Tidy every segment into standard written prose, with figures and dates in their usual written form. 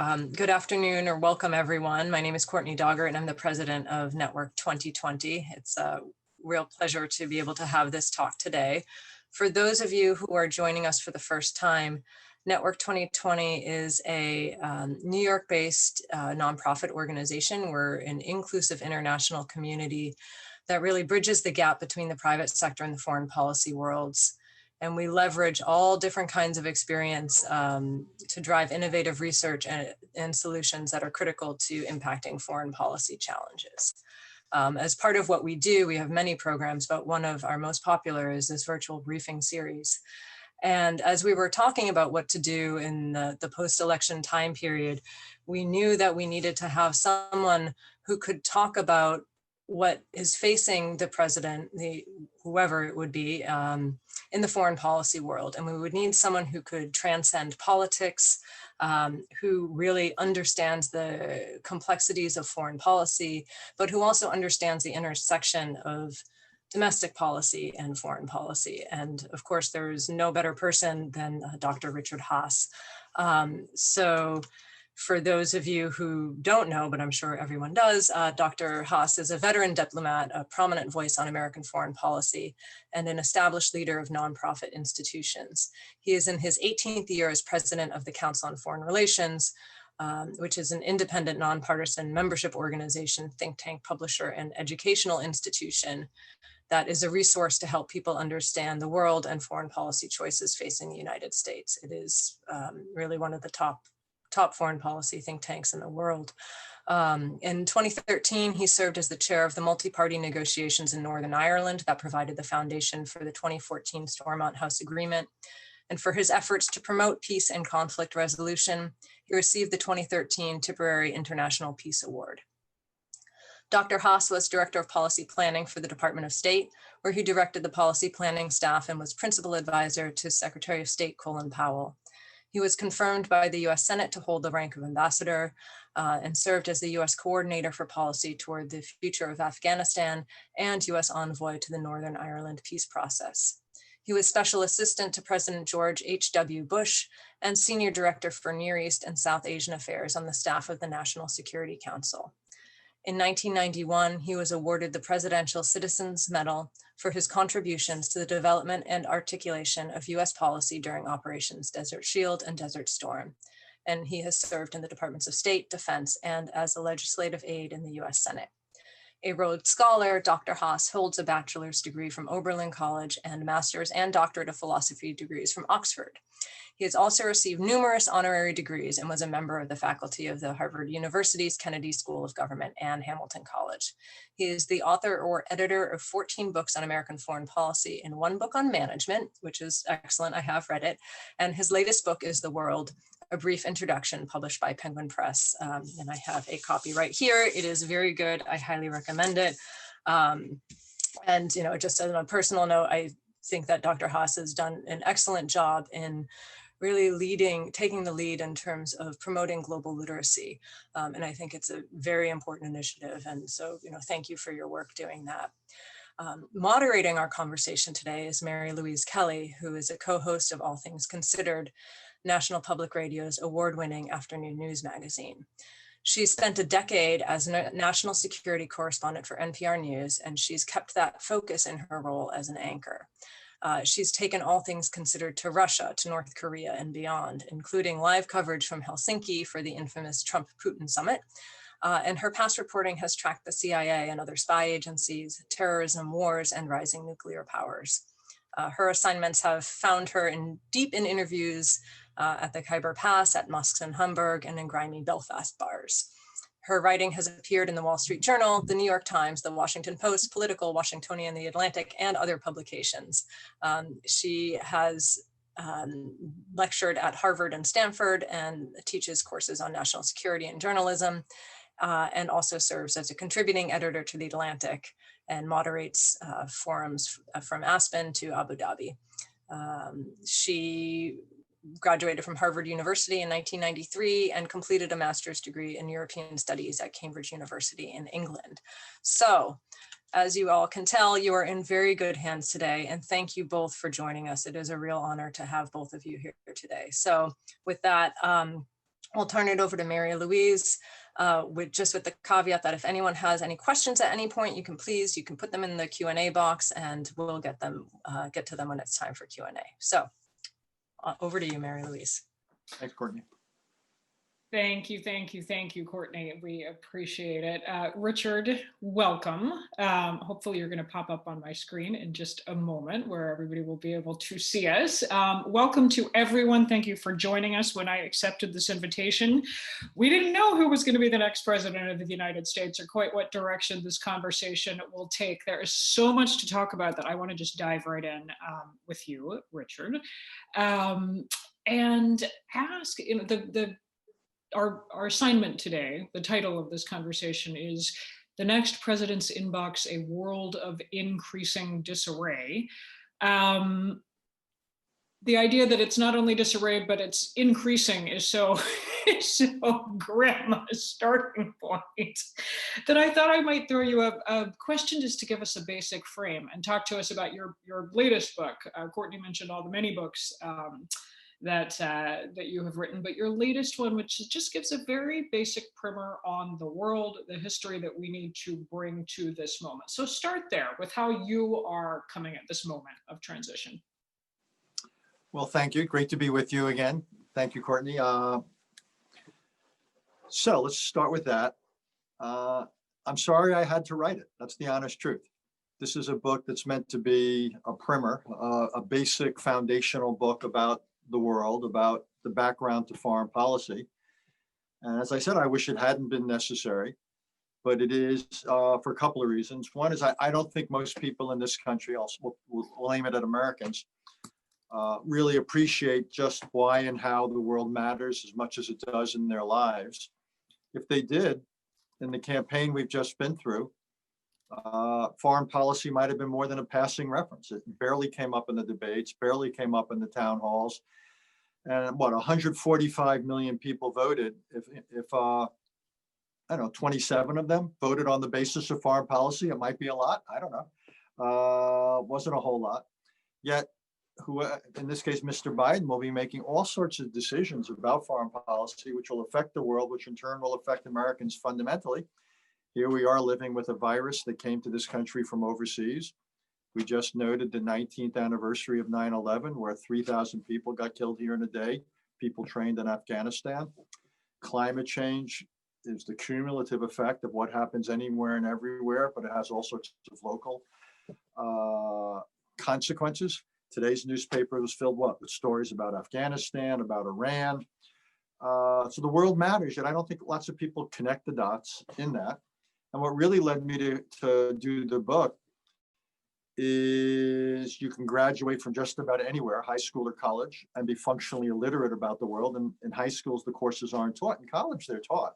Good afternoon or welcome everyone. My name is Courtney Dogger and I'm the president of Network 2020. It's a real pleasure to be able to have this talk today. For those of you who are joining us for the first time, Network 2020 is a New York-based nonprofit organization. We're an inclusive international community that really bridges the gap between the private sector and the foreign policy worlds. And we leverage all different kinds of experience to drive innovative research and solutions that are critical to impacting foreign policy challenges. As part of what we do, we have many programs, but one of our most popular is this virtual briefing series. And as we were talking about what to do in the post-election time period, we knew that we needed to have someone who could talk about what is facing the president, whoever it would be, in the foreign policy world. And we would need someone who could transcend politics, who really understands the complexities of foreign policy, but who also understands the intersection of domestic policy and foreign policy. And of course, there is no better person than Dr. Richard Haass. So for those of you who don't know, but I'm sure everyone does, Dr. Haass is a veteran diplomat, a prominent voice on American foreign policy, and an established leader of nonprofit institutions. He is in his 18th year as president of the Council on Foreign Relations, which is an independent, nonpartisan membership organization, think tank, publisher, and educational institution that is a resource to help people understand the world and foreign policy choices facing the United States. It is really one of the top foreign policy think tanks in the world. In 2013, he served as the chair of the multi-party negotiations in Northern Ireland that provided the foundation for the 2014 Stormont House Agreement. And for his efforts to promote peace and conflict resolution, he received the 2013 Tipperary International Peace Award. Dr. Haass was Director of Policy Planning for the Department of State, where he directed the policy planning staff and was principal advisor to Secretary of State Colin Powell. He was confirmed by the U.S. Senate to hold the rank of ambassador and served as the U.S. coordinator for policy toward the future of Afghanistan and U.S. envoy to the Northern Ireland peace process. He was special assistant to President George H.W. Bush and senior director for Near East and South Asian affairs on the staff of the National Security Council. In 1991, he was awarded the Presidential Citizens Medal for his contributions to the development and articulation of U.S. policy during Operations Desert Shield and Desert Storm. And he has served in the Departments of State, Defense, and as a legislative aide in the U.S. Senate. A Rhodes Scholar, Dr. Haass holds a bachelor's degree from Oberlin College and master's and doctorate of philosophy degrees from Oxford. He has also received numerous honorary degrees and was a member of the faculty of the Harvard University's Kennedy School of Government and Hamilton College. He is the author or editor of 14 books on American foreign policy and 1 book on management, which is excellent, I have read it. And his latest book is The World, A Brief Introduction, published by Penguin Press. And I have a copy right here. It is very good, I highly recommend it. And just on a personal note, I think that Dr. Haass has done an excellent job in really taking the lead in terms of promoting global literacy. And I think it's a very important initiative. And so, thank you for your work doing that. Moderating our conversation today is Mary Louise Kelly, who is a co-host of All Things Considered, National Public Radio's award-winning afternoon news magazine. She spent a decade as a national security correspondent for NPR News, and she's kept that focus in her role as an anchor. She's taken All Things Considered to Russia, to North Korea and beyond, including live coverage from Helsinki for the infamous Trump-Putin summit. And her past reporting has tracked the CIA and other spy agencies, terrorism, wars, and rising nuclear powers. Her assignments have found her deep in interviews at the Khyber Pass, at mosques in Hamburg, and in grimy Belfast bars. Her writing has appeared in the Wall Street Journal, the New York Times, the Washington Post, Political, Washingtonian, The Atlantic, and other publications. She has lectured at Harvard and Stanford and teaches courses on national security and journalism, and also serves as a contributing editor to The Atlantic and moderates forums from Aspen to Abu Dhabi. She graduated from Harvard University in 1993 and completed a master's degree in European Studies at Cambridge University in England. So, as you all can tell, you are in very good hands today, and thank you both for joining us. It is a real honor to have both of you here today. So with that, I'll turn it over to Mary Louise with the caveat that if anyone has any questions at any point, you can put them in the Q&A box and we'll get to them when it's time for Q&A. So over to you, Mary Louise. Thanks, Courtney. Thank you, Courtney. We appreciate it. Richard, welcome. Hopefully you're going to pop up on my screen in just a moment where everybody will be able to see us. Welcome to everyone. Thank you for joining us. When I accepted this invitation, we didn't know who was going to be the next president of the United States or quite what direction this conversation will take. There is so much to talk about that I want to just dive right in with you, Richard, and ask, our assignment today, the title of this conversation is The Next President's Inbox, A World of Increasing Disarray. The idea that it's not only disarray, but it's increasing is so grim a starting point that I thought I might throw you a question just to give us a basic frame and talk to us about your latest book. Courtney mentioned all the many books that you have written, but your latest one, which just gives a very basic primer on the world, the history that we need to bring to this moment. So start there with how you are coming at this moment of transition. Well, thank you. Great to be with you again. Thank you, Courtney. So let's start with that. I'm sorry I had to write it. That's the honest truth. This is a book that's meant to be a primer, a basic foundational book about the world, about the background to foreign policy. And as I said, I wish it hadn't been necessary, but it is for a couple of reasons. One is I don't think most people in this country, we'll aim it at Americans, really appreciate just why and how the world matters as much as it does in their lives. If they did, in the campaign we've just been through, foreign policy might have been more than a passing reference. It barely came up in the debates, barely came up in the town halls. And 145 million people voted. If I don't know, 27 of them voted on the basis of foreign policy, it might be a lot. I don't know. Wasn't a whole lot. Yet, in this case, Mr. Biden will be making all sorts of decisions about foreign policy, which will affect the world, which in turn will affect Americans fundamentally. Here we are living with a virus that came to this country from overseas. We just noted the 19th anniversary of 9/11, where 3,000 people got killed here in a day, people trained in Afghanistan. Climate change is the cumulative effect of what happens anywhere and everywhere, but it has all sorts of local consequences. Today's newspaper was filled with stories about Afghanistan, about Iran. So the world matters, yet I don't think lots of people connect the dots in that. And what really led me to do the book is you can graduate from just about anywhere, high school or college, and be functionally illiterate about the world. And in high schools, the courses aren't taught. In college, they're taught,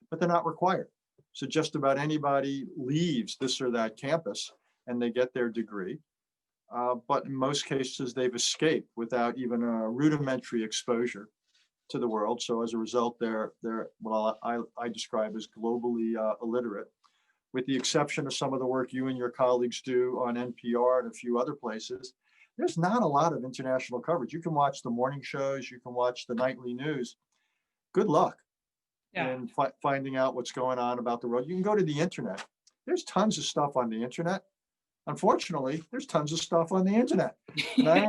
but they're not required. So just about anybody leaves this or that campus and they get their degree. But in most cases, they've escaped without even a rudimentary exposure to the world. So as a result, they're what I describe as globally illiterate. With the exception of some of the work you and your colleagues do on NPR and a few other places, there's not a lot of international coverage. You can watch the morning shows, you can watch the nightly news. Good luck in finding out what's going on about the world. You can go to the internet. There's tons of stuff on the internet. Unfortunately, there's tons of stuff on the internet. And I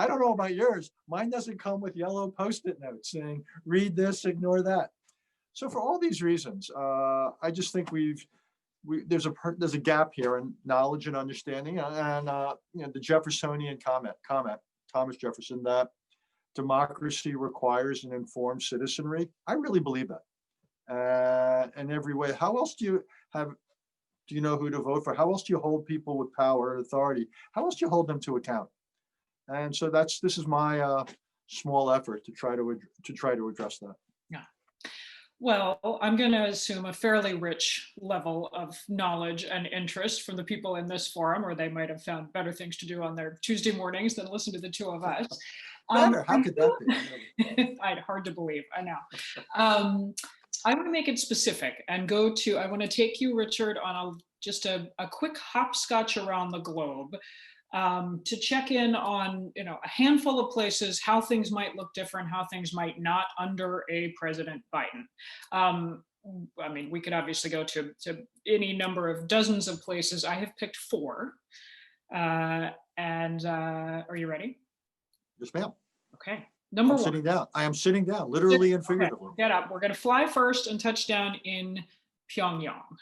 don't know about yours. Mine doesn't come with yellow Post-it notes saying, read this, ignore that. So for all these reasons, I just think there's a gap here in knowledge and understanding, and the Jeffersonian comment, Thomas Jefferson, that democracy requires an informed citizenry. I really believe that. In every way, how else do you know who to vote for? How else do you hold people with power and authority? How else do you hold them to account? And so this is my small effort to try to address that. Yeah. Well, I'm going to assume a fairly rich level of knowledge and interest from the people in this forum, or they might have found better things to do on their Tuesday mornings than listen to the two of us. Better? How could that be? Hard to believe, I know. I want to make it specific and I want to take you, Richard, on just a quick hopscotch around the globe to check in on, a handful of places, how things might look different, how things might not under a President Biden. We could obviously go to any number of dozens of places. I have picked 4. Are you ready? Yes, ma'am. Okay. Number 1. Sitting down. I am sitting down, literally and figuratively. Okay, get up. We're going to fly first and touch down in Pyongyang.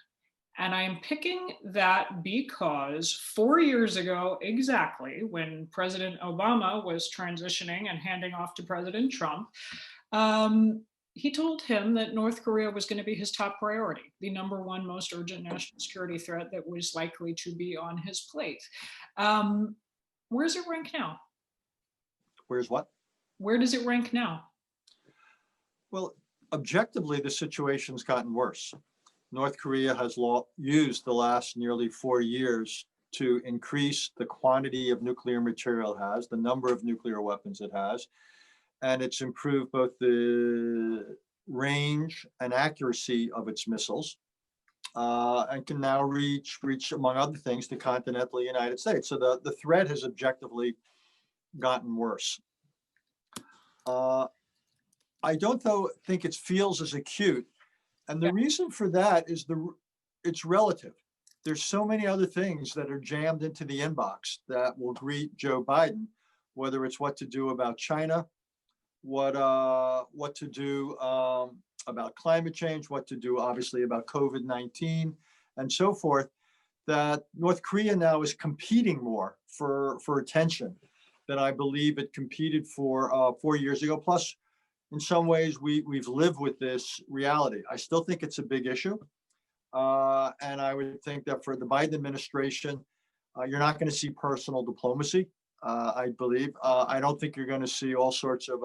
And I am picking that because 4 years ago, exactly, when President Obama was transitioning and handing off to President Trump, he told him that North Korea was going to be his top priority, the number 1 most urgent national security threat that was likely to be on his plate. Where does it rank now? Where's what? Where does it rank now? Well, objectively, the situation's gotten worse. North Korea has used the last nearly 4 years to increase the quantity of nuclear material it has, the number of nuclear weapons it has, and it's improved both the range and accuracy of its missiles, and can now reach, among other things, the continental United States. So the threat has objectively gotten worse. I don't, though, think it feels as acute. And the reason for that is it's relative. There's so many other things that are jammed into the inbox that will greet Joe Biden, whether it's what to do about China, what to do about climate change, what to do, obviously, about COVID-19, and so forth, that North Korea now is competing more for attention than I believe it competed for 4 years ago. Plus, in some ways, we've lived with this reality. I still think it's a big issue. And I would think that for the Biden administration, you're not going to see personal diplomacy, I believe. I don't think you're going to see all sorts of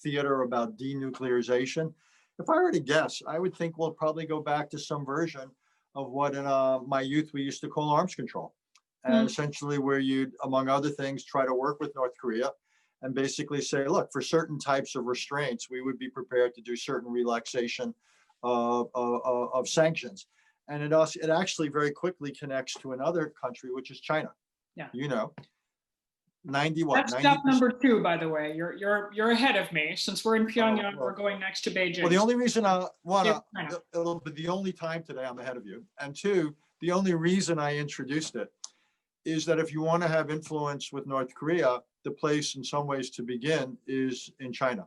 theater about denuclearization. If I were to guess, I would think we'll probably go back to some version of what in my youth we used to call arms control. And essentially where you'd, among other things, try to work with North Korea and basically say, look, for certain types of restraints, we would be prepared to do certain relaxation of sanctions. And it actually very quickly connects to another country, which is China. Yeah. 90 what? That's step number 2, by the way. You're ahead of me. Since we're in Pyongyang, we're going next to Beijing. Well, the only reason it'll be the only time today I'm ahead of you. And 2, the only reason I introduced it is that if you want to have influence with North Korea, the place in some ways to begin is in China,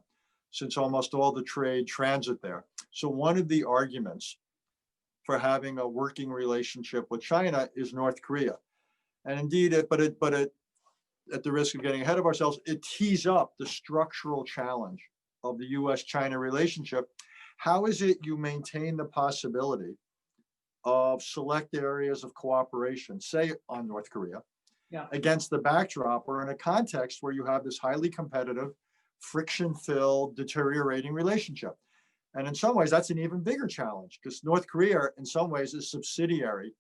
since almost all the trade transit there. So one of the arguments for having a working relationship with China is North Korea. And indeed, at the risk of getting ahead of ourselves, it tees up the structural challenge of the U.S.-China relationship. How is it you maintain the possibility of select areas of cooperation, say on North Korea, against the backdrop or in a context where you have this highly competitive, friction-filled, deteriorating relationship? And in some ways, that's an even bigger challenge because North Korea, in some ways, is subsidiary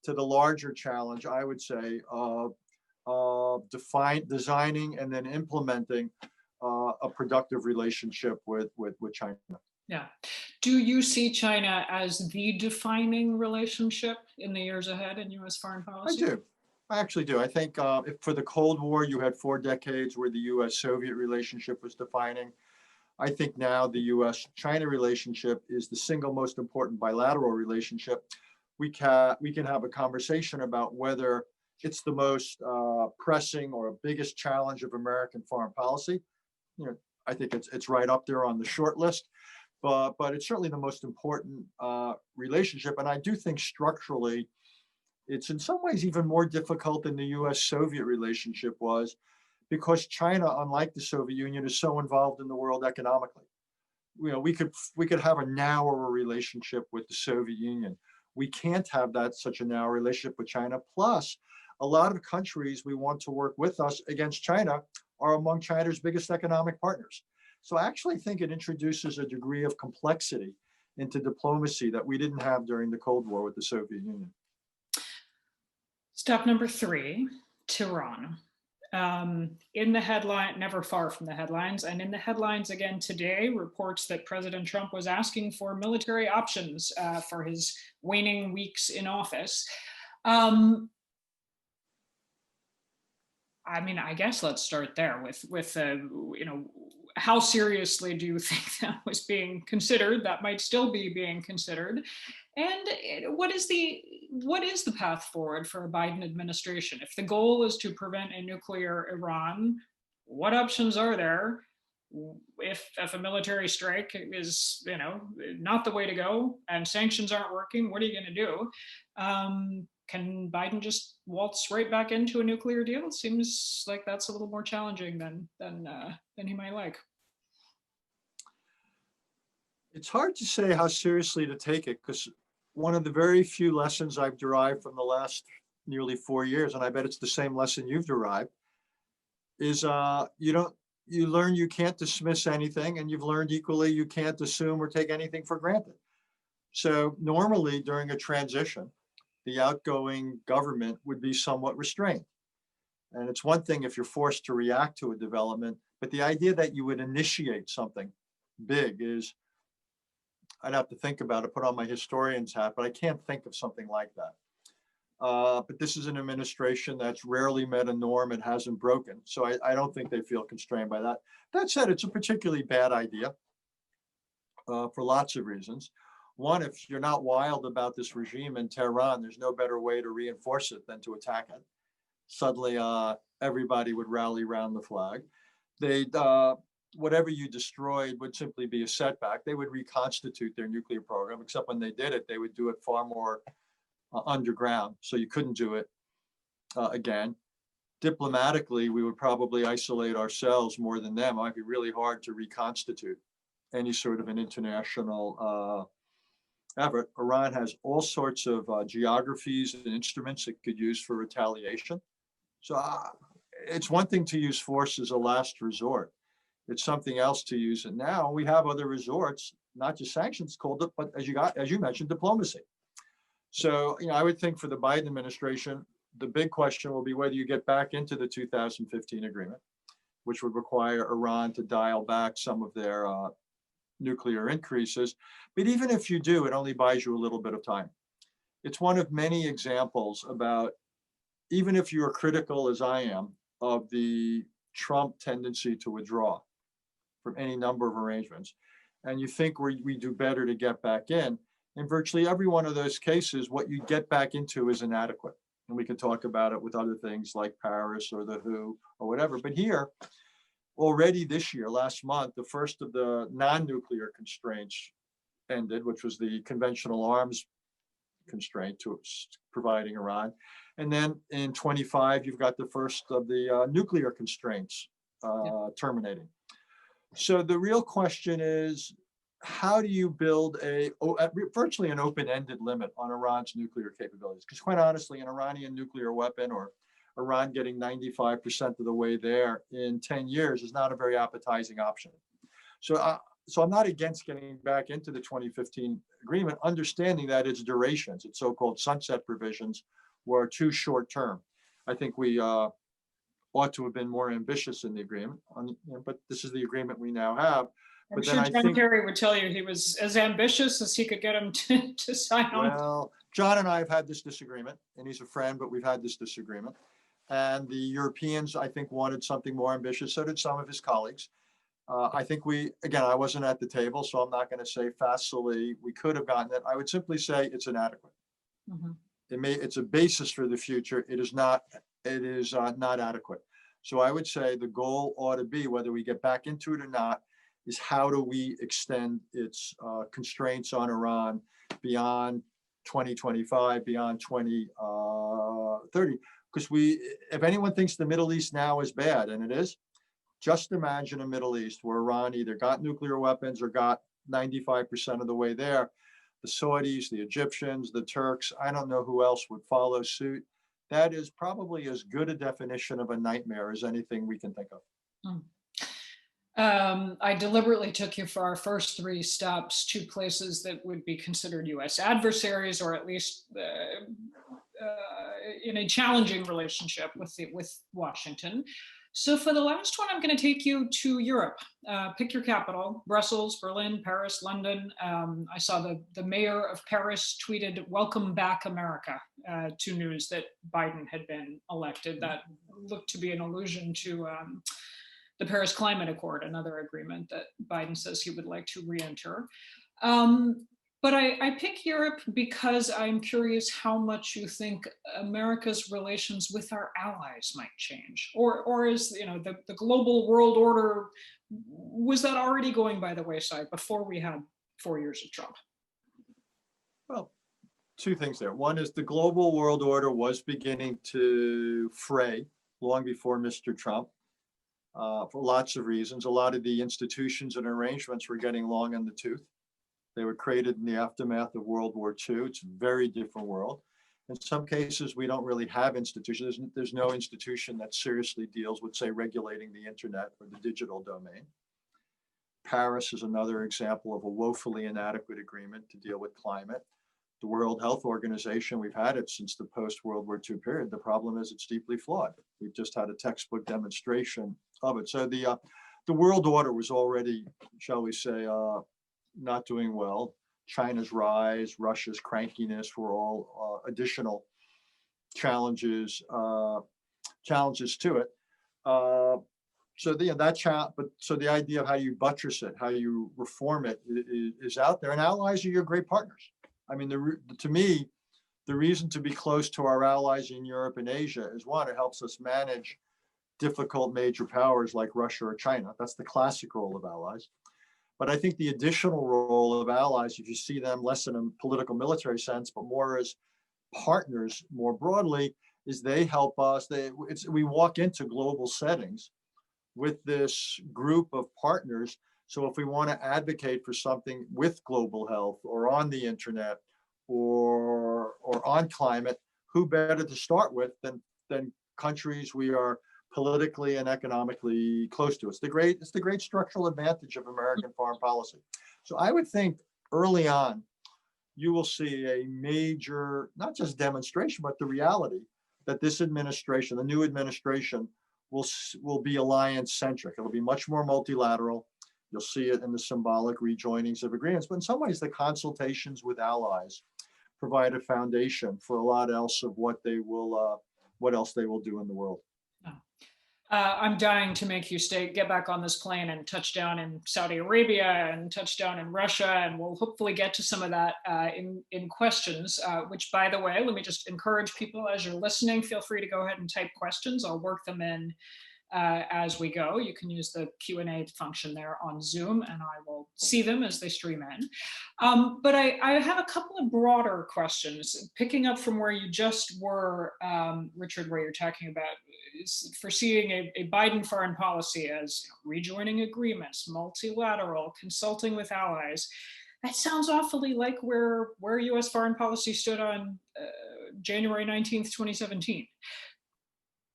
to the larger challenge, I would say, of designing and then implementing a productive relationship with China. Yeah. Do you see China as the defining relationship in the years ahead in U.S. foreign policy? I do. I actually do. I think for the Cold War, you had 4 decades where the U.S.-Soviet relationship was defining. I think now the U.S.-China relationship is the single most important bilateral relationship. We can have a conversation about whether it's the most pressing or biggest challenge of American foreign policy. I think it's right up there on the short list, but it's certainly the most important relationship. And I do think structurally, it's in some ways even more difficult than the U.S.-Soviet relationship was, because China, unlike the Soviet Union, is so involved in the world economically. We could have a narrower relationship with the Soviet Union. We can't have such a narrow relationship with China. Plus, a lot of countries we want to work with us against China are among China's biggest economic partners. So I actually think it introduces a degree of complexity into diplomacy that we didn't have during the Cold War with the Soviet Union. Step number 3, Tehran. In the headline, never far from the headlines, and in the headlines again today, reports that President Trump was asking for military options for his waning weeks in office. I mean, I guess let's start there with you know, how seriously do you think that was being considered? That might still be being considered, and what is the path forward for a Biden administration? If the goal is to prevent a nuclear Iran, what options are there? If a military strike is, you know, not the way to go, and sanctions aren't working, what are you going to do? Can Biden just waltz right back into a nuclear deal? It seems like that's a little more challenging than he might like. It's hard to say how seriously to take it, because one of the very few lessons I've derived from the last nearly 4 years, and I bet it's the same lesson you've derived, is you learn you can't dismiss anything, and you've learned equally you can't assume or take anything for granted. So normally during a transition, the outgoing government would be somewhat restrained. And it's one thing if you're forced to react to a development, but the idea that you would initiate something big is, I'd have to think about it, put on my historian's hat, but I can't think of something like that. But this is an administration that's rarely met a norm it hasn't broken. So I don't think they feel constrained by that. That said, it's a particularly bad idea for lots of reasons. One, if you're not wild about this regime in Tehran, there's no better way to reinforce it than to attack it. Suddenly, everybody would rally around the flag. Whatever you destroyed would simply be a setback. They would reconstitute their nuclear program, except when they did it, they would do it far more underground. So you couldn't do it again. Diplomatically, we would probably isolate ourselves more than them. It might be really hard to reconstitute any sort of an international effort. Iran has all sorts of geographies and instruments it could use for retaliation. So it's one thing to use force as a last resort. It's something else to use it now. We have other resorts, not just sanctions called it, but as you mentioned, diplomacy. So, I would think for the Biden administration, the big question will be whether you get back into the 2015 agreement, which would require Iran to dial back some of their nuclear increases. But even if you do, it only buys you a little bit of time. It's one of many examples about, even if you're critical as I am of the Trump tendency to withdraw from any number of arrangements, and you think we do better to get back in virtually every one of those cases, what you get back into is inadequate. And we can talk about it with other things like Paris or the WHO or whatever. But here, already this year, last month, the first of the non-nuclear constraints ended, which was the conventional arms constraint to providing Iran. And then in 25, you've got the first of the nuclear constraints terminating. So the real question is, how do you build virtually an open-ended limit on Iran's nuclear capabilities? Because quite honestly, an Iranian nuclear weapon or Iran getting 95% of the way there in 10 years is not a very appetizing option. So I'm not against getting back into the 2015 agreement, understanding that its durations, its so-called sunset provisions, were too short term. I think we ought to have been more ambitious in the agreement, but this is the agreement we now have. I'm sure John Kerry would tell you he was as ambitious as he could get him to sign on. Well, John and I have had this disagreement, and he's a friend, but we've had this disagreement. And the Europeans, I think, wanted something more ambitious. So did some of his colleagues. I think I wasn't at the table, so I'm not going to say facilely we could have gotten it. I would simply say it's inadequate. Mm-hmm. It's a basis for the future. It is not adequate. So I would say the goal ought to be, whether we get back into it or not, is how do we extend its constraints on Iran beyond 2025, beyond 2030? Because if anyone thinks the Middle East now is bad, and it is, just imagine a Middle East where Iran either got nuclear weapons or got 95% of the way there. The Saudis, the Egyptians, the Turks, I don't know who else would follow suit. That is probably as good a definition of a nightmare as anything we can think of. I deliberately took you for our first three stops to places that would be considered U.S. adversaries, or at least in a challenging relationship with Washington. So for the last one, I'm going to take you to Europe. Pick your capital: Brussels, Berlin, Paris, London. I saw the mayor of Paris tweeted, "Welcome back, America," to news that Biden had been elected. That looked to be an allusion to the Paris Climate Accord, another agreement that Biden says he would like to re-enter. But I pick Europe because I'm curious how much you think America's relations with our allies might change, or is the global world order, was that already going by the wayside before we had 4 years of Trump? Well, two things there. One is the global world order was beginning to fray long before Mr. Trump, for lots of reasons. A lot of the institutions and arrangements were getting long in the tooth. They were created in the aftermath of World War II. It's a very different world. In some cases, we don't really have institutions. There's no institution that seriously deals with, say, regulating the internet or the digital domain. Paris is another example of a woefully inadequate agreement to deal with climate. The World Health Organization, we've had it since the post-World War II period. The problem is it's deeply flawed. We've just had a textbook demonstration of it. So the world order was already, shall we say, not doing well. China's rise, Russia's crankiness were all additional challenges to it. So the idea of how you buttress it, how you reform it, is out there. And allies are your great partners. I mean, to me, the reason to be close to our allies in Europe and Asia is, one, it helps us manage difficult major powers like Russia or China. That's the classic role of allies. But I think the additional role of allies, if you see them less in a political military sense, but more as partners more broadly, is they help us. We walk into global settings with this group of partners. So if we want to advocate for something with global health or on the internet or on climate, who better to start with than countries we are politically and economically close to. It's the great structural advantage of American foreign policy. So I would think early on, you will see a major, not just demonstration, but the reality that this administration, the new administration, will be alliance centric. It'll be much more multilateral. You'll see it in the symbolic rejoinings of agreements, but in some ways, the consultations with allies provide a foundation for a lot else of what else they will do in the world. I'm dying to make you get back on this plane and touch down in Saudi Arabia and touch down in Russia, and we'll hopefully get to some of that in questions, which, by the way, let me just encourage people as you're listening, feel free to go ahead and type questions. I'll work them in as we go. You can use the Q&A function there on Zoom, and I will see them as they stream in. But I have a couple of broader questions, picking up from where you just were, Richard, where you're talking about foreseeing a Biden foreign policy as rejoining agreements, multilateral, consulting with allies. That sounds awfully like where U.S. foreign policy stood on January 19th, 2017.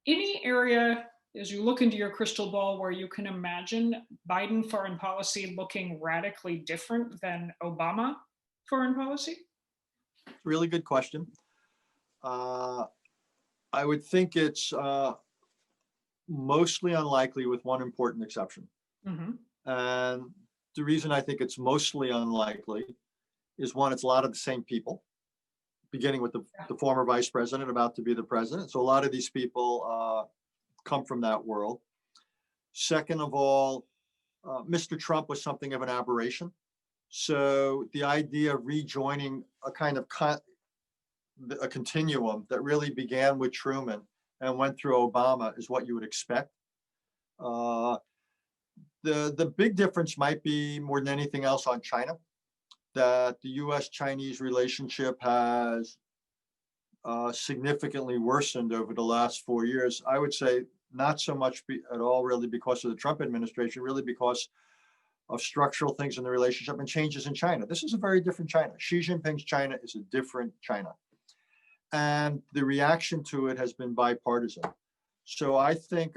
Any area, as you look into your crystal ball, where you can imagine Biden foreign policy looking radically different than Obama foreign policy? Really good question. I would think it's mostly unlikely, with one important exception. Mm-hmm. And the reason I think it's mostly unlikely is, one, it's a lot of the same people, beginning with the former vice president about to be the president. So a lot of these people come from that world. Second of all, Mr. Trump was something of an aberration. So the idea of rejoining a kind of a continuum that really began with Truman and went through Obama is what you would expect. The big difference might be, more than anything else, on China, that the U.S.-Chinese relationship has significantly worsened over the last 4 years. I would say not so much at all really because of the Trump administration, really because of structural things in the relationship and changes in China. This is a very different China. Xi Jinping's China is a different China. And the reaction to it has been bipartisan. So I think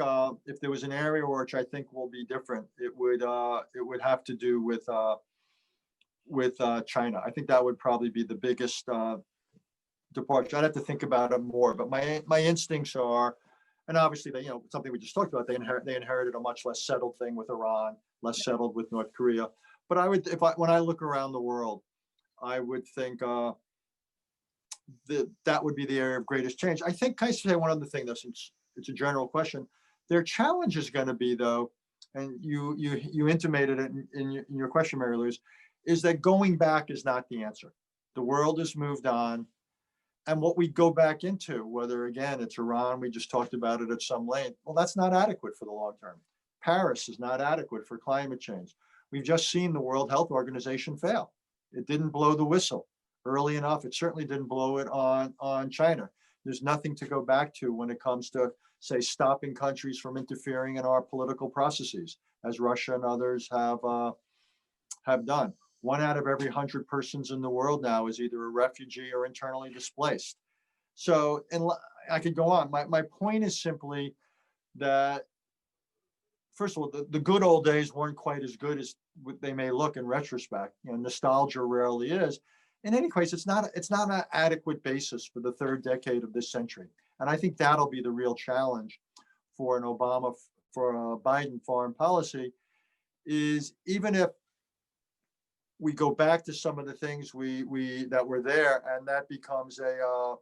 if there was an area which I think will be different, it would have to do with China. I think that would probably be the biggest departure. I'd have to think about it more, but my instincts are And obviously, they, something we just talked about, they inherited a much less settled thing with Iran, less settled with North Korea. But when I look around the world, I would think that would be the area of greatest change. I think, can I say one other thing, though, since it's a general question? Their challenge is going to be, though, and you intimated it in your question, Mary Louise, is that going back is not the answer. The world has moved on. And what we go back into, whether, again, it's Iran, we just talked about it at some length, well, that's not adequate for the long term. Paris is not adequate for climate change. We've just seen the World Health Organization fail. It didn't blow the whistle early enough. It certainly didn't blow it on China. There's nothing to go back to when it comes to, say, stopping countries from interfering in our political processes, as Russia and others have done. 1 out of every 100 persons in the world now is either a refugee or internally displaced. So, and I could go on. My point is simply that, first of all, the good old days weren't quite as good as they may look in retrospect. Nostalgia rarely is. In any case, it's not an adequate basis for the third decade of this century. And I think that'll be the real challenge for a Biden foreign policy, is even if we go back to some of the things that were there, and that becomes a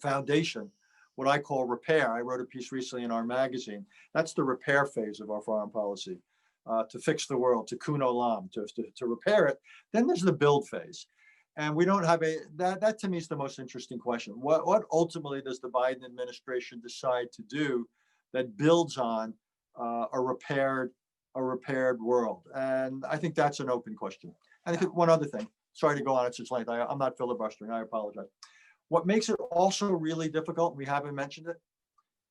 foundation, what I call repair. I wrote a piece recently in our magazine. That's the repair phase of our foreign policy, to fix the world, to kun olam, to repair it. Then there's the build phase. And we don't have that to me is the most interesting question. What ultimately does the Biden administration decide to do that builds on a repaired world? And I think that's an open question. And I think one other thing, sorry to go on at such length, I'm not filibustering, I apologize. What makes it also really difficult, we haven't mentioned it,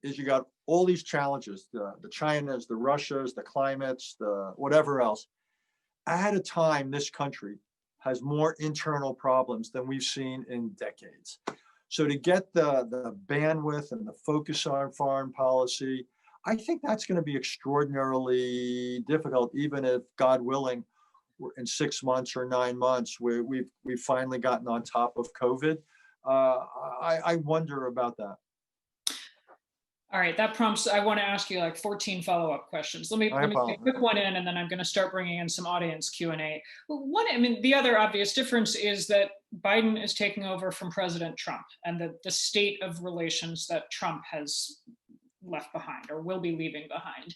is you got all these challenges, the Chinas, the Russias, the climates, the whatever else. At a time, this country has more internal problems than we've seen in decades. So to get the bandwidth and the focus on foreign policy, I think that's going to be extraordinarily difficult, even if, God willing, we're in 6 months or 9 months, we've finally gotten on top of COVID. I wonder about that. All right, that prompts, I want to ask you like 14 follow-up questions. Let me take a quick one in, and then I'm going to start bringing in some audience Q&A. The other obvious difference is that Biden is taking over from President Trump, and the state of relations that Trump has left behind or will be leaving behind.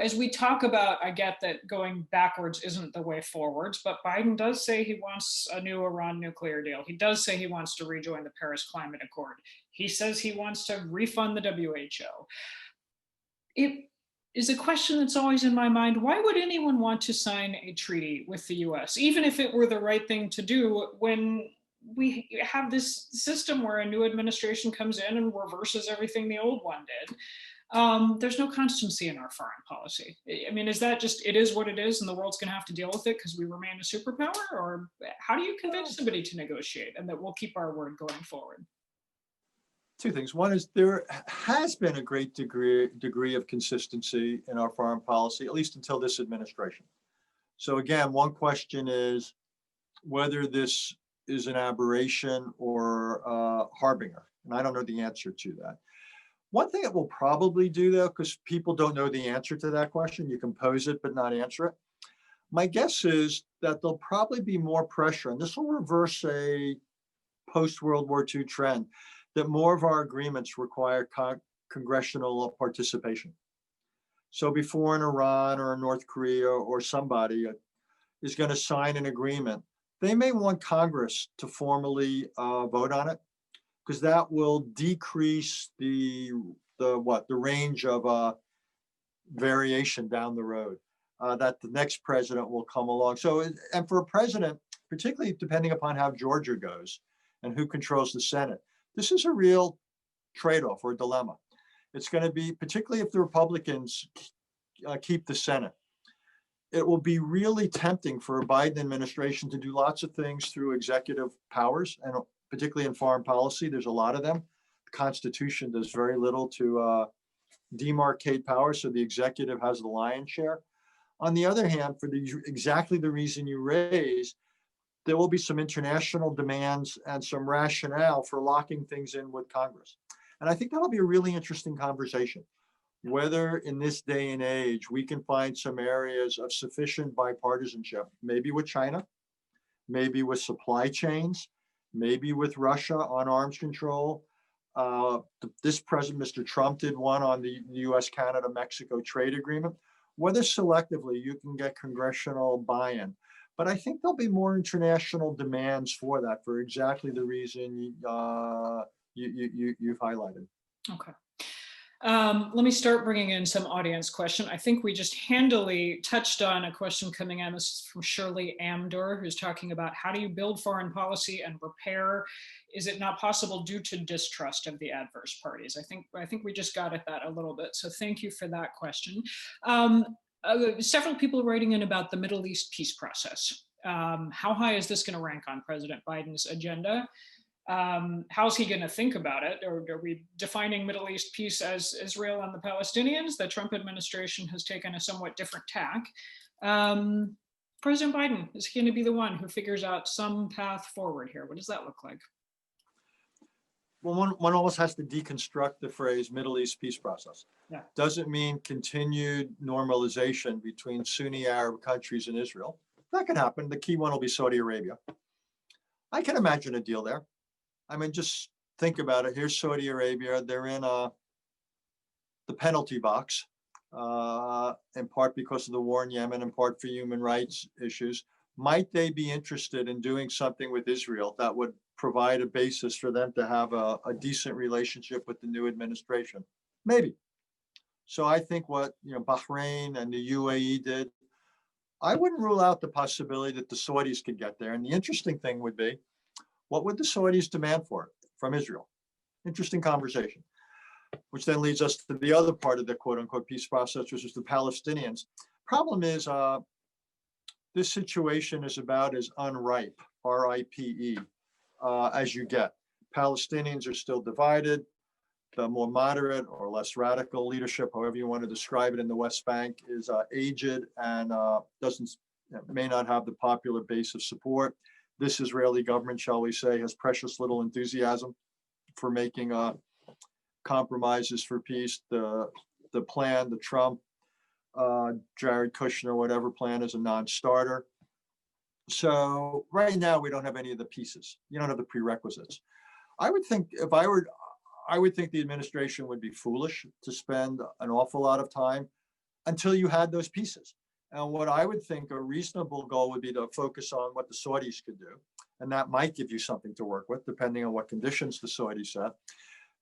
As we talk about, I get that going backwards isn't the way forwards, but Biden does say he wants a new Iran nuclear deal. He does say he wants to rejoin the Paris Climate Accord. He says he wants to refund the WHO. It is a question that's always in my mind. Why would anyone want to sign a treaty with the US, even if it were the right thing to do, when we have this system where a new administration comes in and reverses everything the old one did? There's no constancy in our foreign policy. Is that just, it is what it is and the world's going to have to deal with it because we remain a superpower? Or how do you convince somebody to negotiate and that we'll keep our word going forward? Two things. One is there has been a great degree of consistency in our foreign policy, at least until this administration. So again, one question is whether this is an aberration or a harbinger. And I don't know the answer to that. One thing it will probably do, though, because people don't know the answer to that question, you can pose it but not answer it. My guess is that there'll probably be more pressure, and this will reverse a post-World War II trend, that more of our agreements require congressional participation. So before an Iran or a North Korea or somebody is going to sign an agreement, they may want Congress to formally vote on it, because that will decrease the range of variation down the road that the next president will come along. So, and for a president, particularly depending upon how Georgia goes and who controls the Senate, this is a real trade-off or dilemma. It's going to be, particularly if the Republicans keep the Senate, it will be really tempting for a Biden administration to do lots of things through executive powers, and particularly in foreign policy, there's a lot of them. The Constitution does very little to demarcate power, so the executive has the lion's share. On the other hand, for exactly the reason you raised, there will be some international demands and some rationale for locking things in with Congress. And I think that'll be a really interesting conversation, whether in this day and age, we can find some areas of sufficient bipartisanship, maybe with China, maybe with supply chains, maybe with Russia on arms control. This president, Mr. Trump, did one on the U.S.-Canada-Mexico trade agreement. Whether selectively you can get congressional buy-in. But I think there'll be more international demands for that, for exactly the reason you've highlighted. Okay. Let me start bringing in some audience question. I think we just handily touched on a question coming in. This is from Shirley Amdor, who's talking about how do you build foreign policy and repair? Is it not possible due to distrust of the adverse parties? I think we just got at that a little bit. So thank you for that question. Several people writing in about the Middle East peace process. How high is this going to rank on President Biden's agenda? How's he going to think about it? Or are we defining Middle East peace as Israel and the Palestinians? The Trump administration has taken a somewhat different tack. President Biden, is he going to be the one who figures out some path forward here? What does that look like? Well, one almost has to deconstruct the phrase Middle East peace process. Yeah. Doesn't mean continued normalization between Sunni Arab countries and Israel. That could happen. The key one will be Saudi Arabia. I can imagine a deal there. I mean, just think about it. Here's Saudi Arabia. They're in the penalty box, in part because of the war in Yemen, in part for human rights issues. Might they be interested in doing something with Israel that would provide a basis for them to have a decent relationship with the new administration? Maybe. So I think what Bahrain and the UAE did, I wouldn't rule out the possibility that the Saudis could get there. And the interesting thing would be, what would the Saudis demand for it from Israel? Interesting conversation, which then leads us to the other part of the quote unquote peace process, which is the Palestinians. Problem is, this situation is about as unripe, R-I-P-E, as you get. Palestinians are still divided. The more moderate or less radical leadership, however you want to describe it, in the West Bank is aged and may not have the popular base of support. This Israeli government, shall we say, has precious little enthusiasm for making compromises for peace. The plan, the Trump, Jared Kushner, whatever plan, is a non-starter. So right now we don't have any of the pieces. You don't have the prerequisites. I would think I would think the administration would be foolish to spend an awful lot of time until you had those pieces. And what I would think a reasonable goal would be to focus on what the Saudis could do. And that might give you something to work with, depending on what conditions the Saudis set.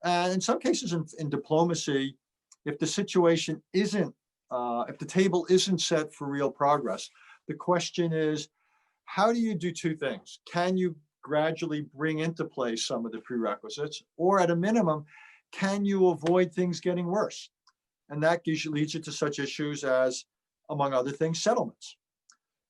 And in some cases in diplomacy, if the situation isn't, if the table isn't set for real progress, the question is, how do you do two things? Can you gradually bring into play some of the prerequisites, or at a minimum, can you avoid things getting worse? And that leads you to such issues as, among other things, settlements.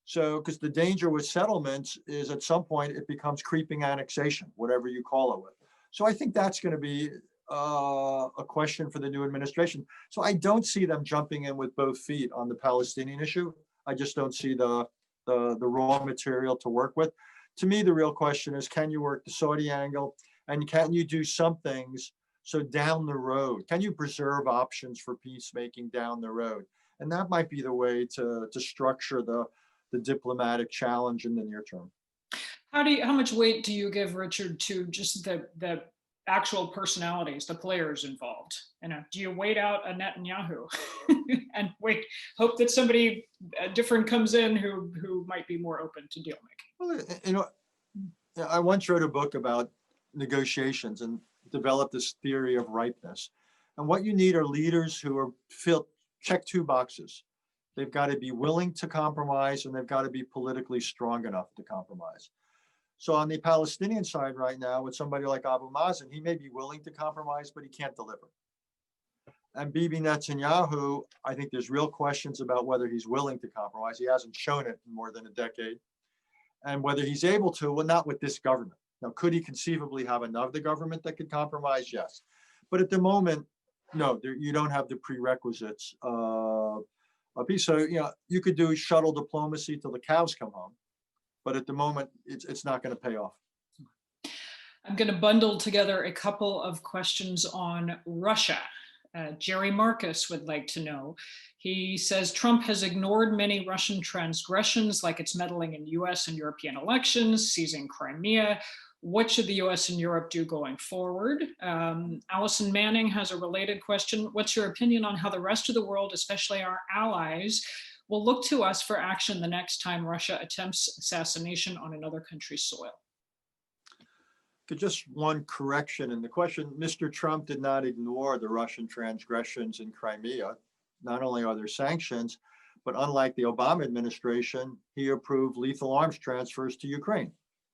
So, because the danger with settlements is at some point it becomes creeping annexation, whatever you call it with. So I think that's going to be a question for the new administration. So I don't see them jumping in with both feet on the Palestinian issue. I just don't see the raw material to work with. To me, the real question is, can you work the Saudi angle, and can you do some things so down the road? Can you preserve options for peacemaking down the road? And that might be the way to structure the diplomatic challenge in the near term. How much weight do you give, Richard, to just the actual personalities, the players involved? Do you wait out a Netanyahu and hope that somebody different comes in who might be more open to deal making? Well, I once wrote a book about negotiations and developed this theory of ripeness. And what you need are leaders who are check two boxes. They've got to be willing to compromise, and they've got to be politically strong enough to compromise. So on the Palestinian side right now, with somebody like Abu Mazen, he may be willing to compromise, but he can't deliver. And Bibi Netanyahu, I think there's real questions about whether he's willing to compromise. He hasn't shown it in more than a decade. And whether he's able to, well, not with this government. Now, could he conceivably have another government that could compromise? Yes. But at the moment, no, you don't have the prerequisites of peace. So, you could do shuttle diplomacy till the cows come home. But at the moment, it's not going to pay off. I'm going to bundle together a couple of questions on Russia. Jerry Marcus would like to know. He says Trump has ignored many Russian transgressions, like its meddling in U.S. and European elections, seizing Crimea. What should the U.S. and Europe do going forward? Allison Manning has a related question. What's your opinion on how the rest of the world, especially our allies, will look to us for action the next time Russia attempts assassination on another country's soil? Just one correction in the question. Mr. Trump did not ignore the Russian transgressions in Crimea. Not only are there sanctions, but unlike the Obama administration, he approved lethal arms transfers to Ukraine.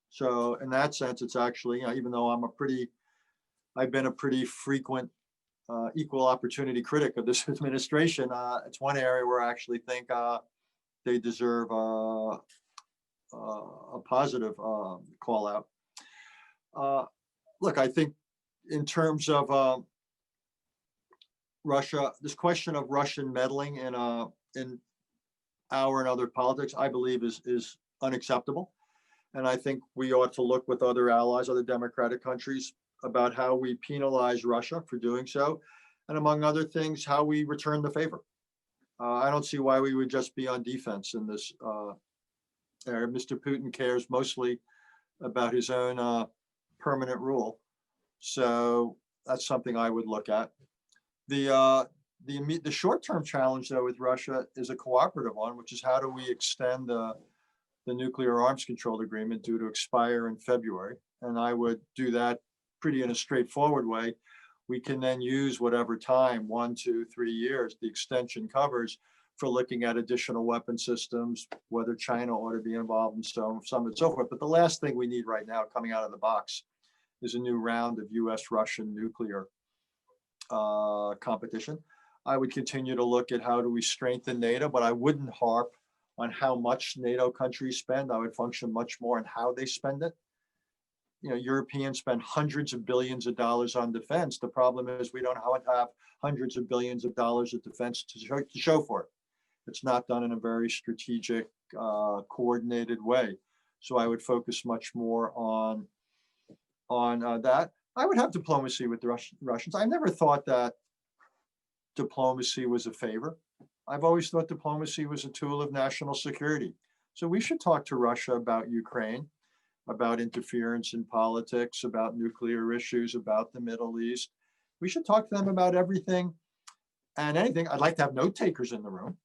So in that sense, it's actually, even though I've been a pretty frequent equal opportunity critic of this administration, it's one area where I actually think they deserve a positive call out. Look, I think in terms of Russia, this question of Russian meddling in our and other politics, I believe is unacceptable. And I think we ought to look with other allies, other democratic countries, about how we penalize Russia for doing so. And among other things, how we return the favor. I don't see why we would just be on defense in this area. Mr. Putin cares mostly about his own permanent rule. So that's something I would look at. The short-term challenge, though, with Russia is a cooperative one, which is how do we extend the nuclear arms control agreement due to expire in February. And I would do that pretty in a straightforward way. We can then use whatever time, 1, 2, 3 years, the extension covers for looking at additional weapon systems, whether China ought to be involved and so on and so forth. But the last thing we need right now coming out of the box is a new round of US-Russian nuclear competition. I would continue to look at how do we strengthen NATO, but I wouldn't harp on how much NATO countries spend. I would function much more on how they spend it. Europeans spend hundreds of billions of dollars on defense. The problem is we don't have hundreds of billions of dollars of defense to show for it. It's not done in a very strategic, coordinated way. So I would focus much more on that. I would have diplomacy with the Russians. I never thought that diplomacy was a favor. I've always thought diplomacy was a tool of national security. So we should talk to Russia about Ukraine, about interference in politics, about nuclear issues, about the Middle East. We should talk to them about everything and anything. I'd like to have note takers in the room.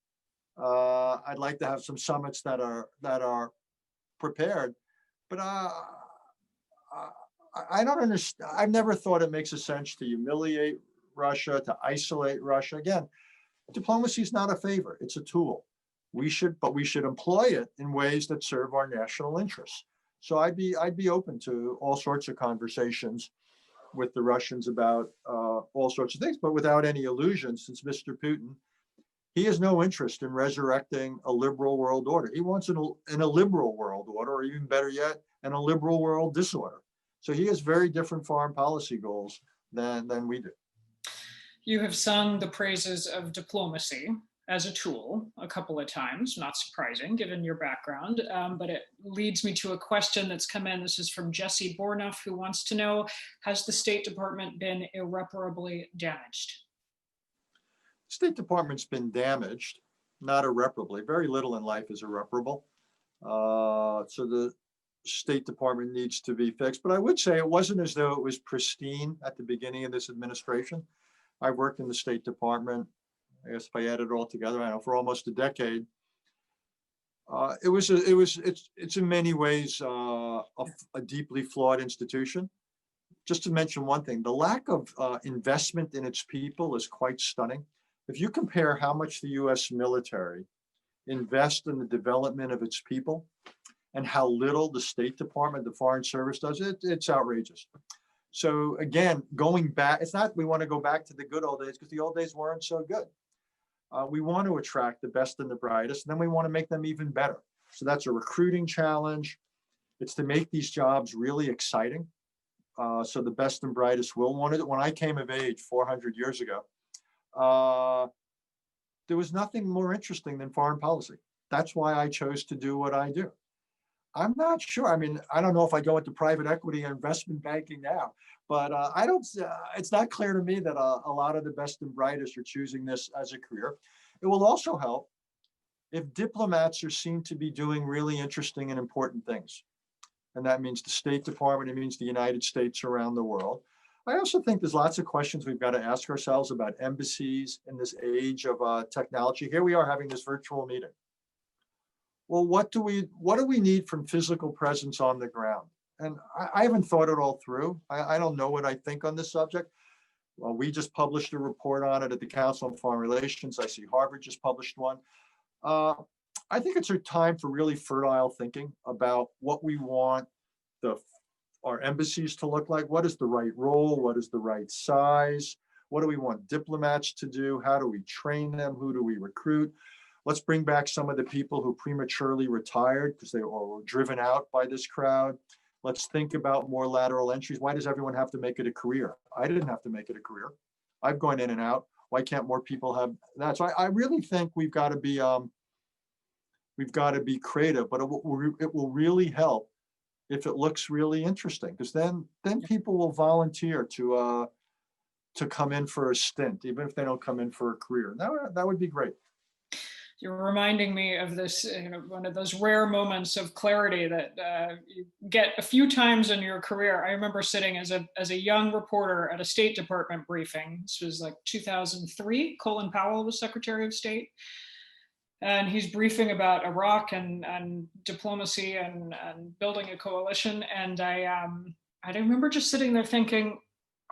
I'd like to have some summits that are prepared, but I don't understand. I've never thought it makes a sense to humiliate Russia, to isolate Russia. Again, diplomacy is not a favor; it's a tool. We should employ it in ways that serve our national interests. So I'd be open to all sorts of conversations with the Russians about all sorts of things, but without any illusions, since Mr. Putin, he has no interest in resurrecting a liberal world order. He wants an illiberal world order, or even better yet, an illiberal world disorder. So he has very different foreign policy goals than we do. You have sung the praises of diplomacy as a tool a couple of times, not surprising given your background, but it leads me to a question that's come in. This is from Jesse Bornoff, who wants to know, has the State Department been irreparably damaged? State Department's been damaged, not irreparably. Very little in life is irreparable. So the State Department needs to be fixed. But I would say it wasn't as though it was pristine at the beginning of this administration. I worked in the State Department, I guess if I add it all together, I don't know, for almost a decade. It's in many ways a deeply flawed institution. Just to mention one thing, the lack of investment in its people is quite stunning. If you compare how much the US military invests in the development of its people and how little the State Department, the Foreign Service does, it's outrageous. So again, going back, it's not we want to go back to the good old days because the old days weren't so good. We want to attract the best and the brightest, and then we want to make them even better. So that's a recruiting challenge. It's to make these jobs really exciting. So the best and brightest will want it. When I came of age 400 years ago, there was nothing more interesting than foreign policy. That's why I chose to do what I do. I'm not sure. I mean, I don't know if I go into private equity or investment banking now, but I don't, it's not clear to me that a lot of the best and brightest are choosing this as a career. It will also help if diplomats are seen to be doing really interesting and important things. And that means the State Department, it means the United States around the world. I also think there's lots of questions we've got to ask ourselves about embassies in this age of technology. Here we are having this virtual meeting. Well, what do we need from physical presence on the ground? And I haven't thought it all through. I don't know what I think on this subject. Well, we just published a report on it at the Council on Foreign Relations. I see Harvard just published one. I think it's a time for really fertile thinking about what we want our embassies to look like. What is the right role? What is the right size? What do we want diplomats to do? How do we train them? Who do we recruit? Let's bring back some of the people who prematurely retired because they were driven out by this crowd. Let's think about more lateral entries. Why does everyone have to make it a career? I didn't have to make it a career. I've gone in and out. Why can't more people have that? So I really think we've got to be creative, but it will really help if it looks really interesting, because then people will volunteer to come in for a stint, even if they don't come in for a career. That would be great. You're reminding me of this, one of those rare moments of clarity that you get a few times in your career. I remember sitting as a young reporter at a State Department briefing. This was like 2003. Colin Powell was Secretary of State. And he's briefing about Iraq and diplomacy and building a coalition. And I remember just sitting there thinking,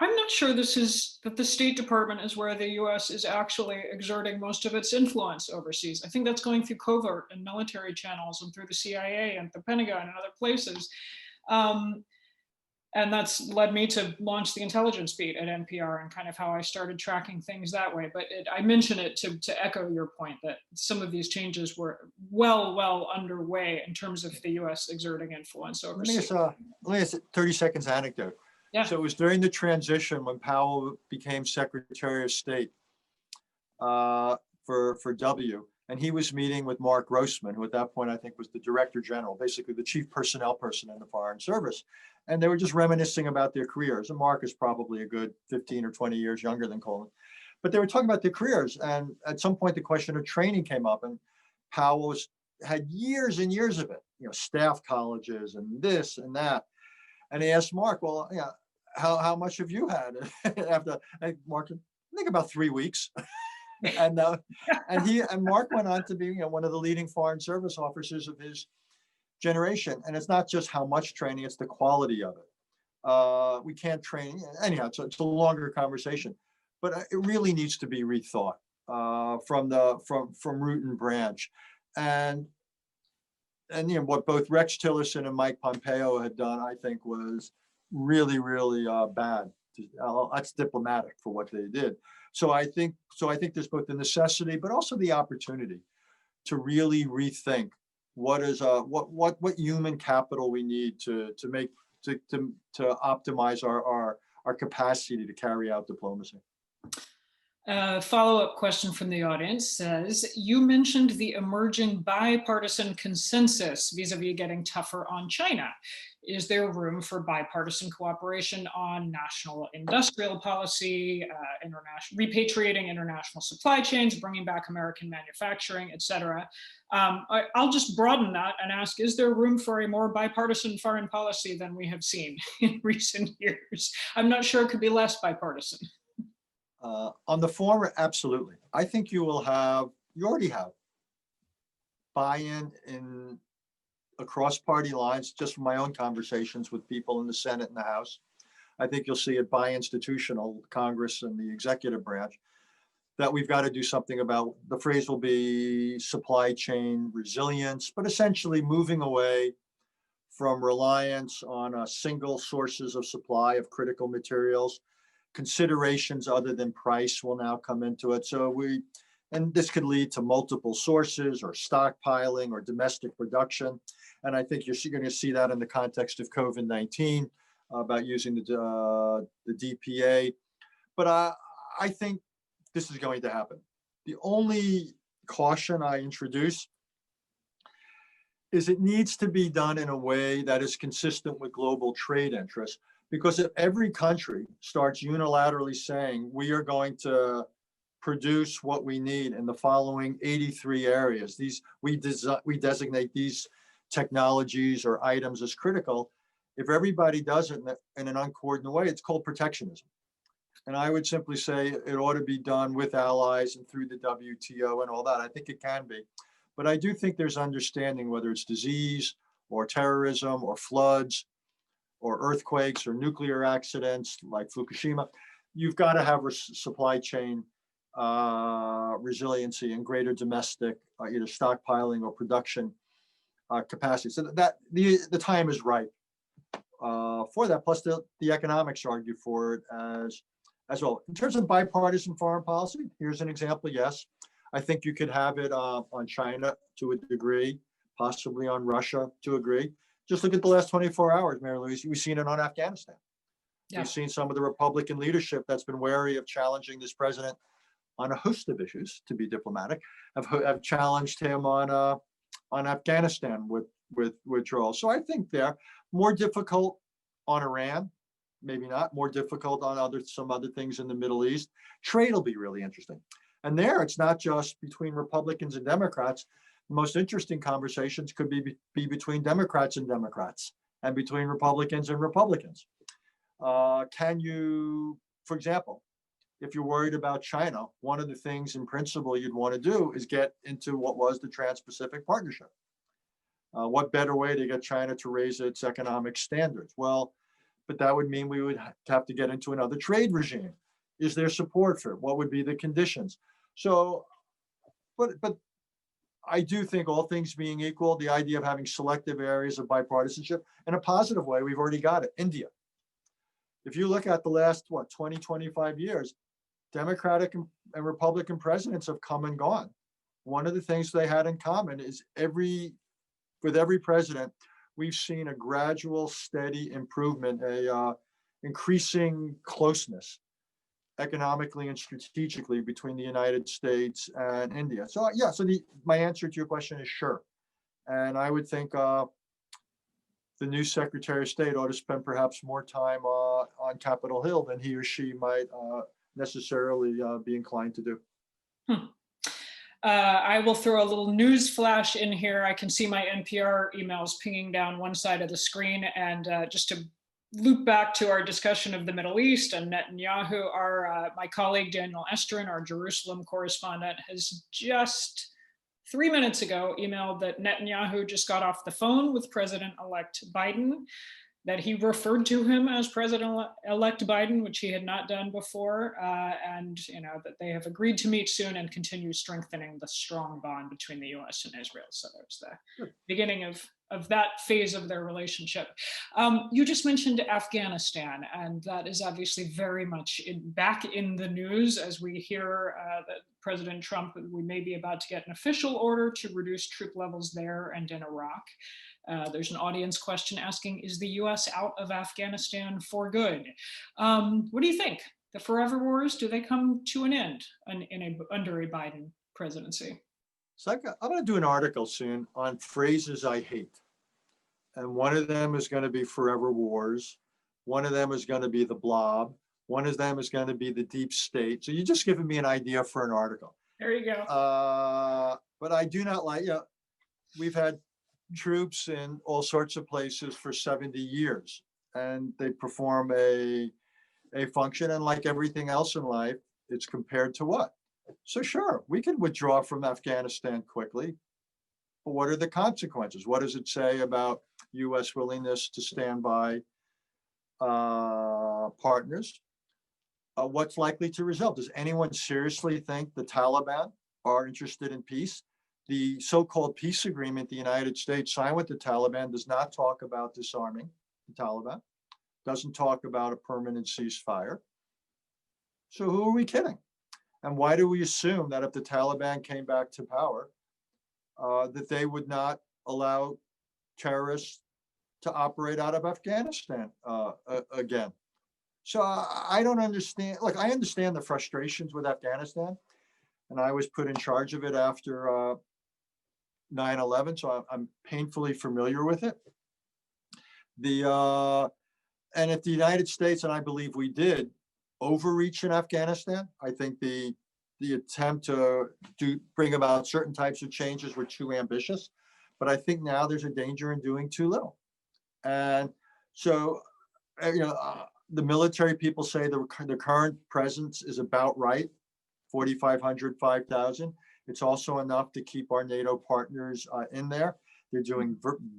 I'm not sure that the State Department is where the U.S. is actually exerting most of its influence overseas. I think that's going through covert and military channels and through the CIA and the Pentagon and other places. And that's led me to launch the intelligence beat at NPR and kind of how I started tracking things that way. But I mention it to echo your point that some of these changes were well underway in terms of the U.S. exerting influence overseas. Let me ask 30 seconds anecdote. Yeah. So it was during the transition when Powell became Secretary of State for W, and he was meeting with Mark Grossman, who at that point I think was the Director General, basically the chief personnel person in the Foreign Service. And they were just reminiscing about their careers. And Mark is probably a good 15 or 20 years younger than Colin. But they were talking about their careers. And at some point, the question of training came up, and Powell had years and years of it, staff colleges and this and that. And he asked Mark, well, yeah, how much have you had? After Mark, I think about 3 weeks. and Mark went on to be one of the leading Foreign Service officers of his generation. And it's not just how much training, it's the quality of it. We can't train, anyhow, it's a longer conversation, but it really needs to be rethought from root and branch. And what both Rex Tillerson and Mike Pompeo had done, I think, was really bad. That's diplomatic for what they did. So I think there's both the necessity, but also the opportunity to really rethink what human capital we need to optimize our capacity to carry out diplomacy. Follow-up question from the audience says, you mentioned the emerging bipartisan consensus vis-a-vis getting tougher on China. Is there room for bipartisan cooperation on national industrial policy, repatriating international supply chains, bringing back American manufacturing, et cetera? I'll just broaden that and ask, is there room for a more bipartisan foreign policy than we have seen in recent years? I'm not sure it could be less bipartisan. On the former, absolutely. I think you already have buy-in across party lines, just from my own conversations with people in the Senate and the House. I think you'll see it by institutional Congress and the executive branch that we've got to do something about. The phrase will be supply chain resilience, but essentially moving away from reliance on single sources of supply of critical materials. Considerations other than price will now come into it. And this could lead to multiple sources or stockpiling or domestic production. And I think you're going to see that in the context of COVID-19 about using the DPA. But I think this is going to happen. The only caution I introduce is it needs to be done in a way that is consistent with global trade interests. Because if every country starts unilaterally saying, we are going to produce what we need in the following 83 areas, we designate these technologies or items as critical. If everybody does it in an uncoordinated way, it's called protectionism. And I would simply say it ought to be done with allies and through the WTO and all that. I think it can be. But I do think there's understanding, whether it's disease or terrorism or floods or earthquakes or nuclear accidents like Fukushima, you've got to have supply chain resiliency and greater domestic either stockpiling or production capacity. So that the time is right for that. Plus the economics argue for it as well. In terms of bipartisan foreign policy, here's an example. Yes, I think you could have it on China to a degree, possibly on Russia to a degree. Just look at the last 24 hours, Mary Louise. We've seen it on Afghanistan. Yeah. We've seen some of the Republican leadership that's been wary of challenging this president on a host of issues, to be diplomatic, have challenged him on Afghanistan with withdrawal. So I think they're more difficult on Iran, maybe not, more difficult on some other things in the Middle East. Trade will be really interesting. And there, it's not just between Republicans and Democrats. The most interesting conversations could be between Democrats and Democrats, and between Republicans and Republicans. Can you, for example, if you're worried about China, one of the things in principle you'd want to do is get into what was the Trans-Pacific Partnership. What better way to get China to raise its economic standards? Well, but that would mean we would have to get into another trade regime. Is there support for it? What would be the conditions? So, but I do think, all things being equal, the idea of having selective areas of bipartisanship in a positive way, we've already got it. India. If you look at the last, 20, 25 years, Democratic and Republican presidents have come and gone. One of the things they had in common is with every president, we've seen a gradual, steady improvement, increasing closeness economically and strategically between the United States and India. So yeah, so my answer to your question is sure. And I would think the new Secretary of State ought to spend perhaps more time on Capitol Hill than he or she might necessarily be inclined to do. I will throw a little news flash in here. I can see my NPR emails pinging down one side of the screen. And just to loop back to our discussion of the Middle East and Netanyahu, my colleague Daniel Estrin, our Jerusalem correspondent, has just 3 minutes ago emailed that Netanyahu just got off the phone with President-elect Biden, that he referred to him as President-elect Biden, which he had not done before, and that they have agreed to meet soon and continue strengthening the strong bond between the U.S. and Israel. So there's the beginning of that phase of their relationship. You just mentioned Afghanistan, and that is obviously very much back in the news as we hear that President Trump, we may be about to get an official order to reduce troop levels there and in Iraq. There's an audience question asking, is the U.S. out of Afghanistan for good? What do you think? The forever wars, do they come to an end under a Biden presidency? So I'm going to do an article soon on phrases I hate. And one of them is going to be forever wars. One of them is going to be the blob. One of them is going to be the deep state. So you're just giving me an idea for an article. There you go. But I do not like, we've had troops in all sorts of places for 70 years, and they perform a function. And like everything else in life, it's compared to what? So sure, we can withdraw from Afghanistan quickly, but what are the consequences? What does it say about U.S. willingness to stand by partners? What's likely to result? Does anyone seriously think the Taliban are interested in peace? The so-called peace agreement the United States signed with the Taliban does not talk about disarming the Taliban, doesn't talk about a permanent ceasefire. So who are we kidding? And why do we assume that if the Taliban came back to power, that they would not allow terrorists to operate out of Afghanistan again? So I don't understand. Like, I understand the frustrations with Afghanistan, and I was put in charge of it after 9/11, so I'm painfully familiar with it. And if the United States, and I believe we did, overreach in Afghanistan, I think the attempt to bring about certain types of changes were too ambitious. But I think now there's a danger in doing too little. And so, the military people say the current presence is about right, 4,500, 5,000. It's also enough to keep our NATO partners in there. They're doing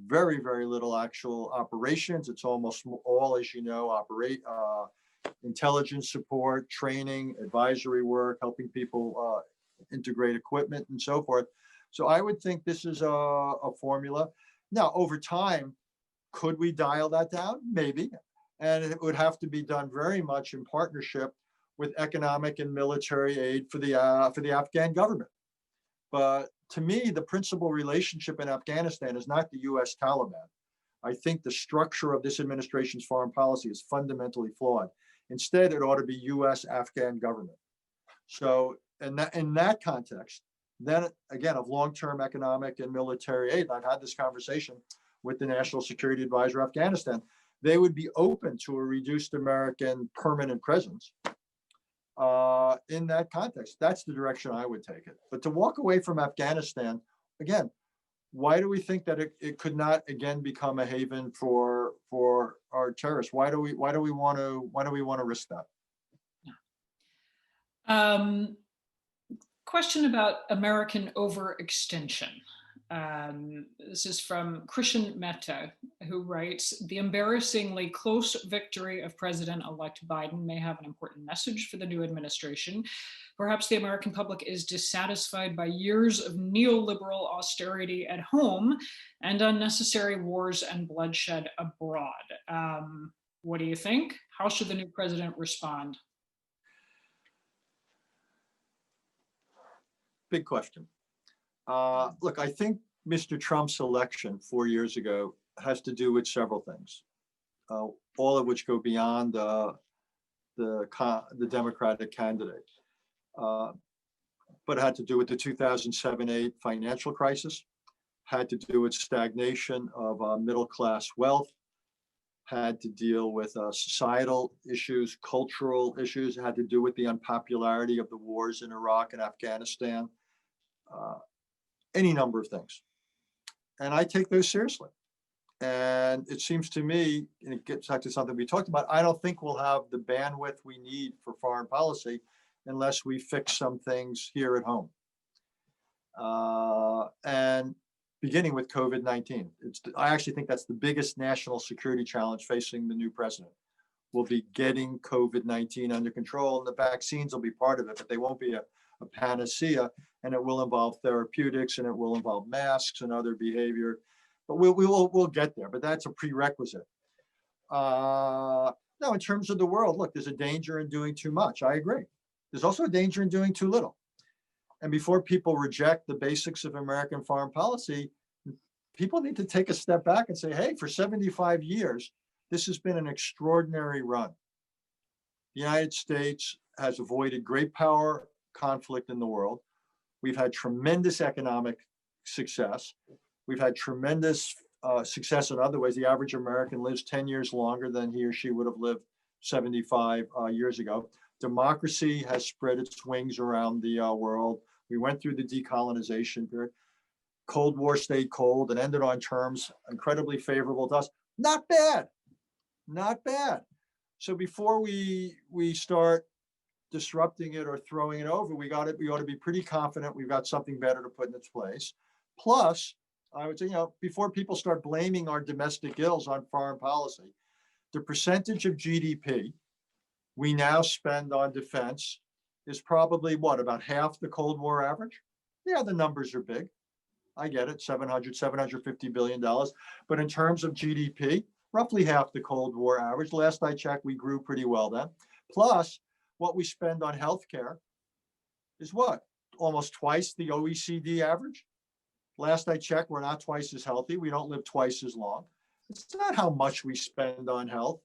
very, very little actual operations. It's almost all, as you know, intelligence support, training, advisory work, helping people integrate equipment and so forth. So I would think this is a formula. Now, over time, could we dial that down? Maybe. And it would have to be done very much in partnership with economic and military aid for the Afghan government. But to me, the principal relationship in Afghanistan is not the U.S. Taliban. I think the structure of this administration's foreign policy is fundamentally flawed. Instead, it ought to be U.S. Afghan government. So in that context, then again, of long-term economic and military aid, I've had this conversation with the National Security Advisor of Afghanistan. They would be open to a reduced American permanent presence in that context. That's the direction I would take it. But to walk away from Afghanistan, again, why do we think that it could not again become a haven for our terrorists? Why do we want to risk that? Question about American overextension. This is from Christian Mehta, who writes, the embarrassingly close victory of President-elect Biden may have an important message for the new administration. Perhaps the American public is dissatisfied by years of neoliberal austerity at home and unnecessary wars and bloodshed abroad. What do you think? How should the new president respond? Big question. Look, I think Mr. Trump's election 4 years ago has to do with several things, all of which go beyond the Democratic candidate. But it had to do with the 2007-8 financial crisis, had to do with stagnation of middle-class wealth, had to deal with societal issues, cultural issues, had to do with the unpopularity of the wars in Iraq and Afghanistan. Any number of things. And I take those seriously. And it seems to me, and it gets back to something we talked about, I don't think we'll have the bandwidth we need for foreign policy unless we fix some things here at home. And beginning with COVID-19, I actually think that's the biggest national security challenge facing the new president. We'll be getting COVID-19 under control, and the vaccines will be part of it, but they won't be a panacea, and it will involve therapeutics, and it will involve masks and other behavior. But we'll get there, but that's a prerequisite. Now, in terms of the world, look, there's a danger in doing too much. I agree. There's also a danger in doing too little. And before people reject the basics of American foreign policy, people need to take a step back and say, hey, for 75 years, this has been an extraordinary run. The United States has avoided great power conflict in the world. We've had tremendous economic success. We've had tremendous success in other ways. The average American lives 10 years longer than he or she would have lived 75 years ago. Democracy has spread its wings around the world. We went through the decolonization period. Cold War stayed cold and ended on terms incredibly favorable to us. Not bad, not bad. So before we start disrupting it or throwing it over, we ought to be pretty confident we've got something better to put in its place. Plus, I would say, before people start blaming our domestic ills on foreign policy, the percentage of GDP we now spend on defense is probably about half the Cold War average? Yeah, the numbers are big. I get it, $750 billion. But in terms of GDP, roughly half the Cold War average. Last I checked, we grew pretty well then. Plus, what we spend on healthcare is almost twice the OECD average. Last I checked, we're not twice as healthy. We don't live twice as long. It's not how much we spend on health.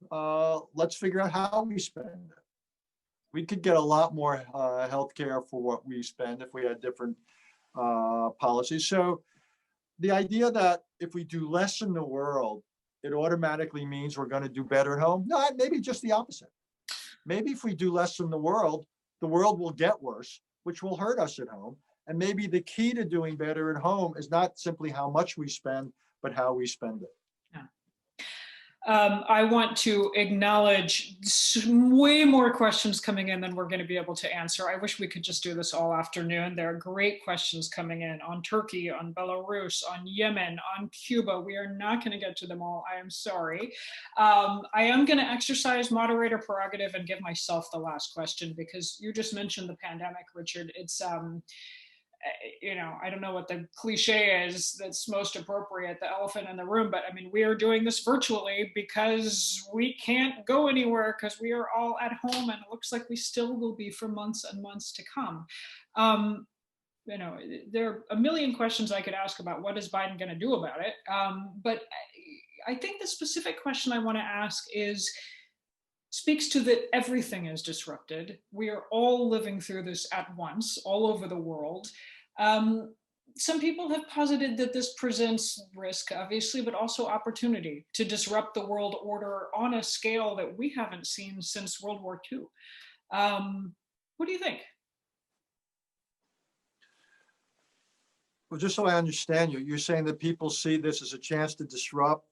Let's figure out how we spend it. We could get a lot more healthcare for what we spend if we had different policies. So the idea that if we do less in the world, it automatically means we're going to do better at home. No, maybe just the opposite. Maybe if we do less in the world will get worse, which will hurt us at home. And maybe the key to doing better at home is not simply how much we spend, but how we spend it. I want to acknowledge way more questions coming in than we're going to be able to answer. I wish we could just do this all afternoon. There are great questions coming in on Turkey, on Belarus, on Yemen, on Cuba. We are not going to get to them all. I am sorry. I am going to exercise moderator prerogative and give myself the last question, because you just mentioned the pandemic, Richard. It's I don't know what the cliche is that's most appropriate, the elephant in the room, but I mean, we are doing this virtually because we can't go anywhere, because we are all at home, and it looks like we still will be for months and months to come. There are a million questions I could ask about what is Biden going to do about it. But I think the specific question I want to ask speaks to that everything is disrupted. We are all living through this at once, all over the world. Some people have posited that this presents risk, obviously, but also opportunity to disrupt the world order on a scale that we haven't seen since World War II. What do you think? Well, just so I understand you, you're saying that people see this as a chance to disrupt,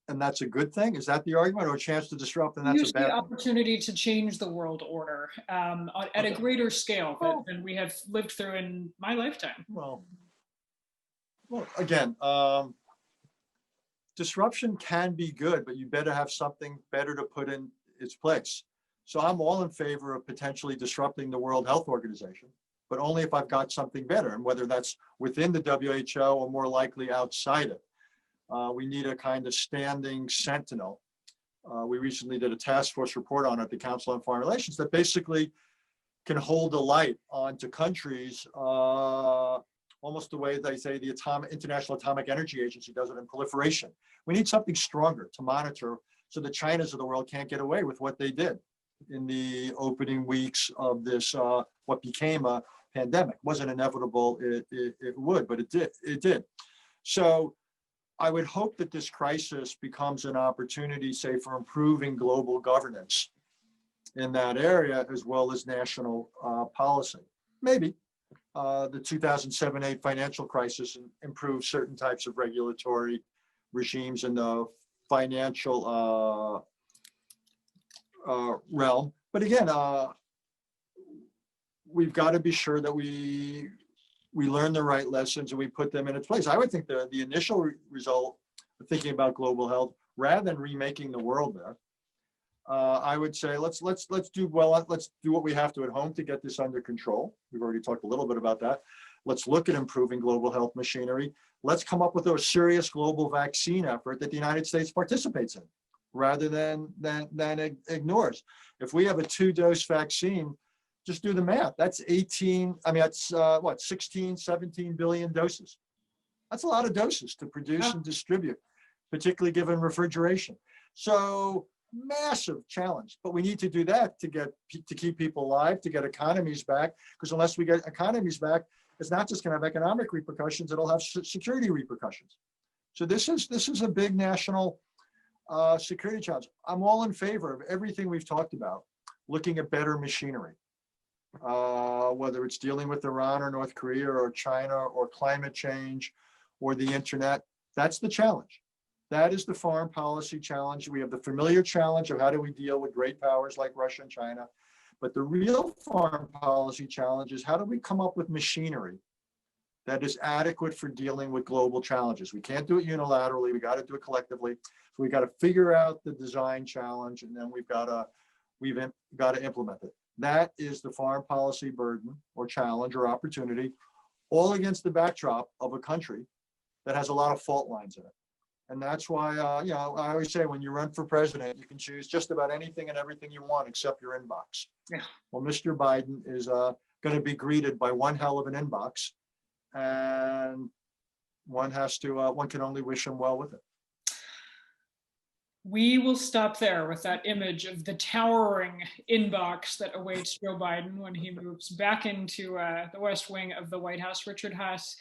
and that's a good thing? Is that the argument, or a chance to disrupt and that's a bad thing? Opportunity to change the world order at a greater scale than we have lived through in my lifetime. Well, again, disruption can be good, but you better have something better to put in its place. So I'm all in favor of potentially disrupting the World Health Organization, but only if I've got something better, and whether that's within the WHO or more likely outside it. We need a kind of standing sentinel. We recently did a task force report on it at the Council on Foreign Relations that basically can hold a light onto countries, almost the way they say the International Atomic Energy Agency does it in proliferation. We need something stronger to monitor so the Chinas of the world can't get away with what they did in the opening weeks of this, what became a pandemic. It wasn't inevitable, it would, but it did. So I would hope that this crisis becomes an opportunity, say, for improving global governance in that area, as well as national policy. Maybe the 2007-8 financial crisis improved certain types of regulatory regimes in the financial realm. But again, we've got to be sure that we learn the right lessons and we put them in its place. I would think the initial result of thinking about global health, rather than remaking the world there, I would say let's do what we have to at home to get this under control. We've already talked a little bit about that. Let's look at improving global health machinery. Let's come up with a serious global vaccine effort that the United States participates in, rather than ignores. If we have a 2-dose vaccine, just do the math. That's 16, 17 billion doses. That's a lot of doses to produce and distribute, particularly given refrigeration. So massive challenge, but we need to do that to keep people alive, to get economies back, because unless we get economies back, it's not just going to have economic repercussions, it'll have security repercussions. So this is a big national security challenge. I'm all in favor of everything we've talked about, looking at better machinery. Whether it's dealing with Iran or North Korea or China or climate change or the internet, that's the challenge. That is the foreign policy challenge. We have the familiar challenge of how do we deal with great powers like Russia and China. But the real foreign policy challenge is how do we come up with machinery that is adequate for dealing with global challenges. We can't do it unilaterally. We got to do it collectively. So we got to figure out the design challenge, and then we've got to implement it. That is the foreign policy burden or challenge or opportunity, all against the backdrop of a country that has a lot of fault lines in it. And that's why, I always say when you run for president, you can choose just about anything and everything you want except your inbox. Yeah. Well, Mr. Biden is going to be greeted by one hell of an inbox, and one can only wish him well with it. We will stop there with that image of the towering inbox that awaits Joe Biden when he moves back into the West Wing of the White House. Richard Haass,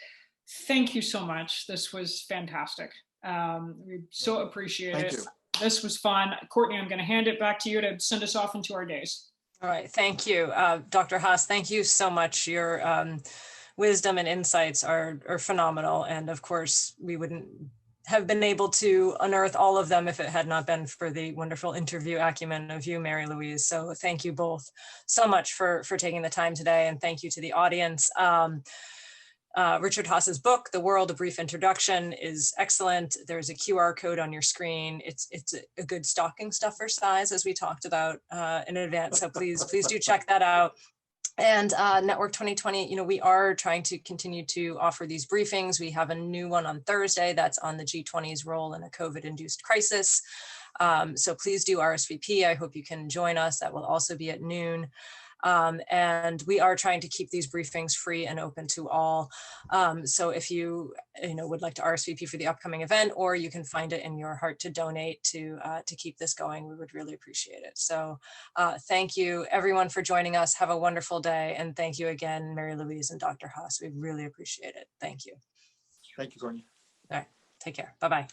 Thank you so much. This was fantastic. We so appreciate Thank it. you. This was fun. Courtney, I'm going to hand it back to you to send us off into our days. All right, thank you. Dr. Haass, thank you so much. Your wisdom and insights are phenomenal. And of course, we wouldn't have been able to unearth all of them if it had not been for the wonderful interview acumen of you, Mary Louise. So thank you both so much for taking the time today. And thank you to the audience. Richard Haass's book, The World, A Brief Introduction, is excellent. There's a QR code on your screen. It's a good stocking stuffer size, as we talked about in advance. So please do check that out. And Network 2020, we are trying to continue to offer these briefings. We have a new one on Thursday that's on the G20's role in a COVID-induced crisis. So please do RSVP. I hope you can join us. That will also be at noon. And we are trying to keep these briefings free and open to all. So if you would like to RSVP for the upcoming event, or you can find it in your heart to donate to keep this going, we would really appreciate it. So thank you everyone for joining us. Have a wonderful day. And thank you again, Mary Louise and Dr. Haass. We really appreciate it. Thank you. Thank you, Courtney. All right, take care. Bye-bye.